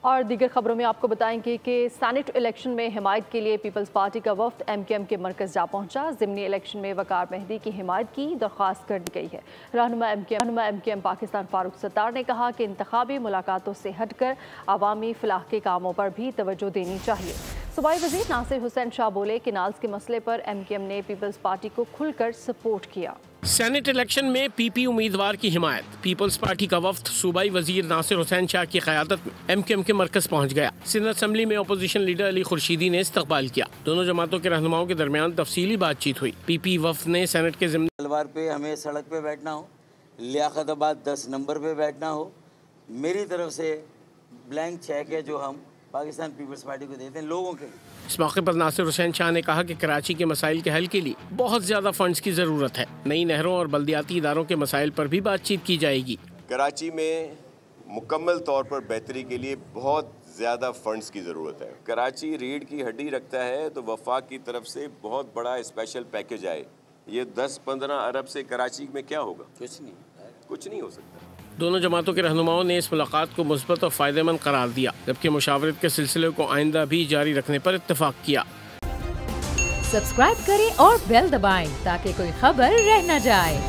اور دیگر خبروں میں آپ کو بتائیں گے کہ سینٹ الیکشن میں حمایت کے لیے پیپلز پارٹی کا وفد ایم کیو ایم کے مرکز جا پہنچا۔ ضمنی الیکشن میں وقار مہدی کی حمایت کی درخواست کر دی گئی ہے۔ رہنما M Q M Pakistan Farooq Sattar نے کہا کہ انتخابی ملاقاتوں سے ہٹ کر عوامی فلاح کے کاموں پر بھی توجہ دینی چاہیے۔ صوبائی وزیر ناصر حسین شاہ بولے کہ نالز کے مسئلے پر ایم کیو ایم نے پیپلز پارٹی کو کھل کر سپورٹ کیا۔ سینٹ الیکشن میں پی پی امیدوار کی حمایت۔ پیپلز پارٹی کا وفد صوبائی وزیر ناصر حسین شاہ کی قیادت میں ایم کیو ایم کے مرکز پہنچ گیا۔ سندھ اسمبلی میں اپوزیشن لیڈر علی خورشیدی نے استقبال کیا۔ دونوں جماعتوں کے رہنماؤں کے درمیان تفصیلی بات چیت ہوئی۔ پی پی وفد نے سینٹ کے ضمن تلوار پہ ہمیں سڑک پہ بیٹھنا ہو، لیاقت آباد 10 نمبر پہ بیٹھنا ہو، میری طرف سے بلینک چیک ہے جو ہم پاکستان پیپلز پارٹی کو دیتے ہیں لوگوں کے لیے۔ اس موقع پر ناصر حسین شاہ نے کہا کہ کراچی کے مسائل کے حل کے لیے بہت زیادہ فنڈز کی ضرورت ہے۔ نئی نہروں اور بلدیاتی اداروں کے مسائل پر بھی بات چیت کی جائے گی۔ کراچی میں مکمل طور پر بہتری کے لیے بہت زیادہ فنڈز کی ضرورت ہے۔ کراچی ریڑھ کی ہڈی رکھتا ہے تو وفاق کی طرف سے بہت بڑا اسپیشل پیکج آئے۔ یہ 10-15 ارب سے کراچی میں کیا ہوگا؟ کچھ نہیں ہو سکتا۔ دونوں جماعتوں کے رہنماؤں نے اس ملاقات کو مثبت اور فائدہ مند قرار دیا، جبکہ مشاورت کے سلسلے کو آئندہ بھی جاری رکھنے پر اتفاق کیا۔ سبسکرائب کریں اور بیل دبائیں تاکہ کوئی خبر رہ نہ جائے۔